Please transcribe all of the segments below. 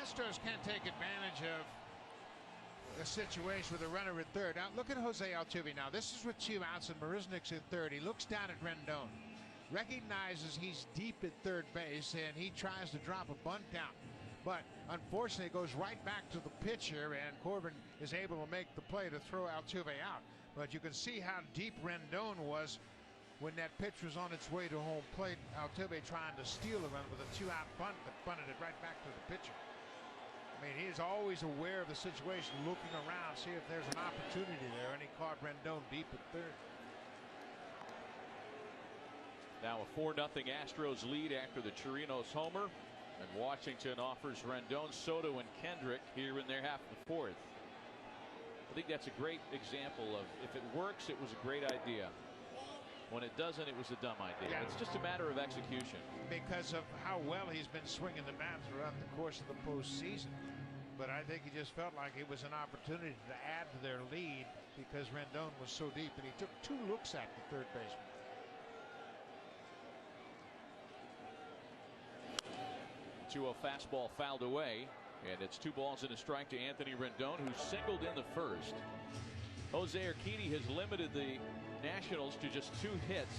Astros can't take advantage of a situation with a runner at third. Now look at Jose Altuve now. This is with 2 outs and Marisnick's at third. He looks down at Rendon, recognizes he's deep at third base, and he tries to drop a bunt down. But unfortunately, it goes right back to the pitcher, and Corbin is able to make the play to throw Altuve out. But you can see how deep Rendon was when that pitch was on its way to home plate. Altuve trying to steal the run with a 2-out bunt that bunted it right back to the pitcher. I mean, he is always aware of the situation, looking around, see if there's an opportunity there, and he caught Rendon deep at third. Now a 4-0 Astros lead after the Chirinos homer, and Washington offers Rendon, Soto, and Kendrick here in their half of the fourth. I think that's a great example of, if it works, it was a great idea. When it doesn't, it was a dumb idea. Yeah. It's just a matter of execution. Because of how well he's been swinging the bat throughout the course of the postseason. But I think he just felt like it was an opportunity to add to their lead because Rendon was so deep, and he took 2 looks at the third baseman. A fastball fouled away, and it's 2 balls and a strike to Anthony Rendon, who singled in the first. Jose Urquidy has limited the Nationals to just 2 hits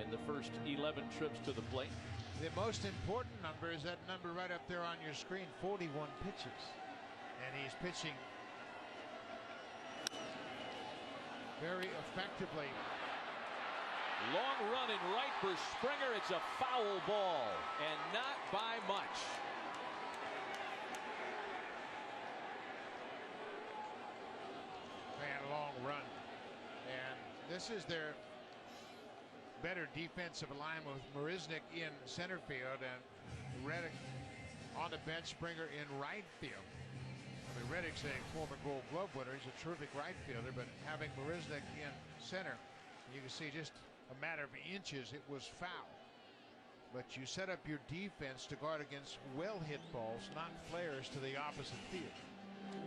in the first 11 trips to the plate. The most important number is that number right up there on your screen, 41 pitches. And he's pitching very effectively. Long run in right for Springer. It's a foul ball, and not by much. Man, long run. And this is their better defensive alignment with Marisnick in center field and Reddick on the bench, Springer in right field. I mean, Reddick's a former Gold Glove winner. He's a terrific right fielder, but having Marisnick in center, you can see just a matter of inches it was foul. But you set up your defense to guard against well hit balls, not flares to the opposite field.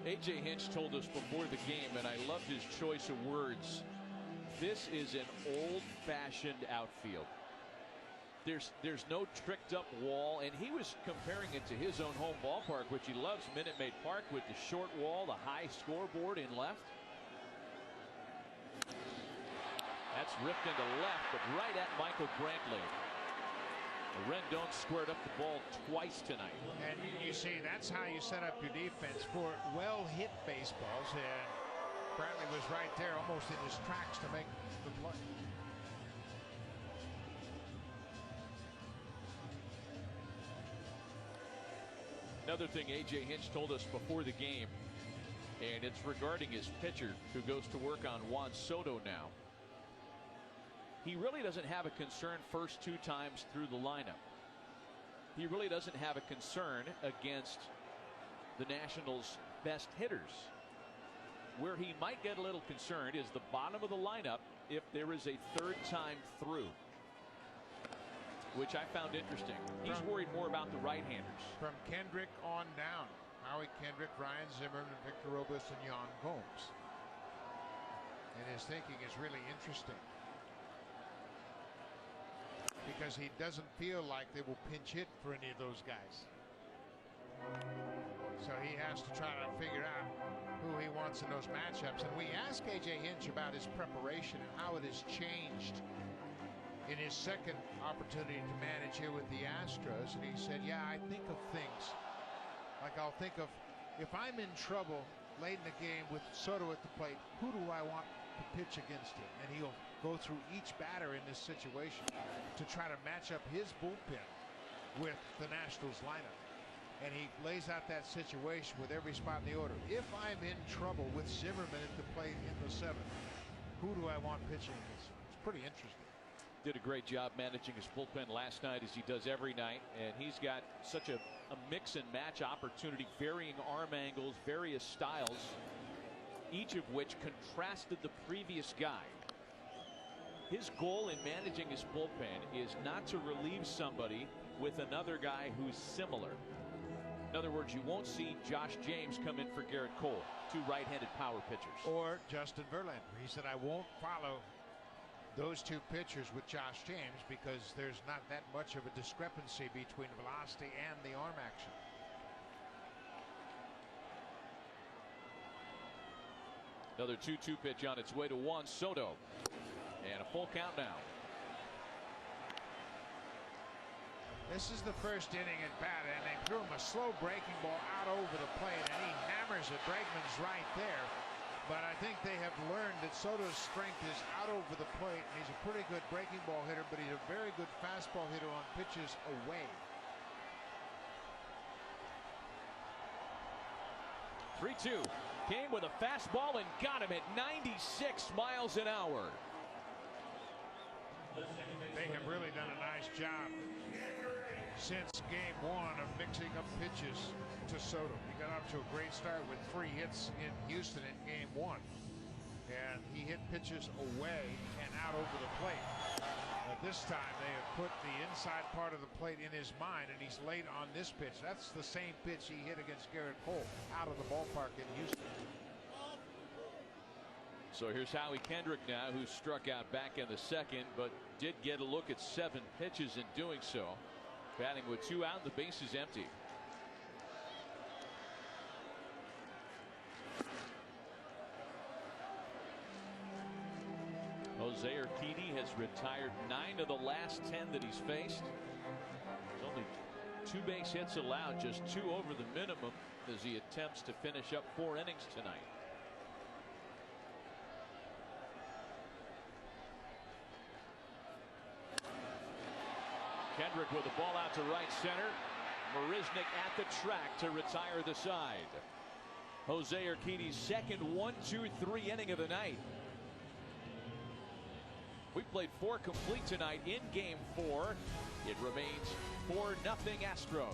A.J. Hinch told us before the game, and I loved his choice of words, this is an old-fashioned outfield. There's no tricked up wall, and he was comparing it to his own home ballpark, which he loves, Minute Maid Park, with the short wall, the high scoreboard in left. That's ripped into left, but right at Michael Brantley. Rendon squared up the ball twice tonight. And you see, that's how you set up your defense for well-hit baseballs. And Brantley was right there, almost in his tracks to make the play. Another thing A.J. Hinch told us before the game, and it's regarding his pitcher who goes to work on Juan Soto now. He really doesn't have a concern first 2 times through the lineup. He really doesn't have a concern against the Nationals' best hitters. Where he might get a little concerned is the bottom of the lineup if there is a 3rd time through, which I found interesting. He's worried more about the right-handers. From Kendrick on down, Howie Kendrick, Ryan Zimmerman, Victor Robles, and Yan Gomes. And his thinking is really interesting, because he doesn't feel like they will pinch hit for any of those guys. So he has to try to figure out who he wants in those matchups. And we asked A.J. Hinch about his preparation and how it has changed in his second opportunity to manage here with the Astros. And he said, yeah, I think of things like, I'll think of, if I'm in trouble late in the game with Soto at the plate, who do I want to pitch against him? And he'll go through each batter in this situation to try to match up his bullpen with the Nationals lineup. And he lays out that situation with every spot in the order. If I'm in trouble with Zimmerman at the plate in the 7th, who do I want pitching against him? It's pretty interesting. Did a great job managing his bullpen last night, as he does every night, and he's got such a mix and match opportunity, varying arm angles, various styles, each of which contrasted the previous guy. His goal in managing his bullpen is not to relieve somebody with another guy who's similar. In other words, you won't see Josh James come in for Garrett Cole, 2 right-handed power pitchers. Or Justin Verlander. He said, I won't follow those 2 pitchers with Josh James because there's not that much of a discrepancy between velocity and the arm action. Another 2-2 pitch on its way to Juan Soto. And a full count now. This is the first inning at bat, and they threw him a slow breaking ball out over the plate, and he hammers it. Bregman's right there. But I think they have learned that Soto's strength is out over the plate. He's a pretty good breaking ball hitter, but he's a very good fastball hitter on pitches away. 3-2. Came with a fastball and got him at 96 miles an hour. They have really done a nice job since game one of mixing up pitches to Soto. He got off to a great start with 3 hits in Houston in game one. And he hit pitches away and out over the plate. But this time they have put the inside part of the plate in his mind, and he's late on this pitch. That's the same pitch he hit against Garrett Cole out of the ballpark in Houston. So here's Howie Kendrick now, who struck out back in the second, but did get a look at 7 pitches in doing so. Batting with 2 out, the base is empty. Jose Urquidy has retired 9 of the last 10 that he's faced. There's only 2 base hits allowed, just 2 over the minimum as he attempts to finish up 4 innings tonight. Kendrick with the ball out to right center. Marisnick at the track to retire the side. Jose Urquidy's second 1-2-3 inning of the night. We played 4 complete tonight in game 4. It remains 4-0 Astros.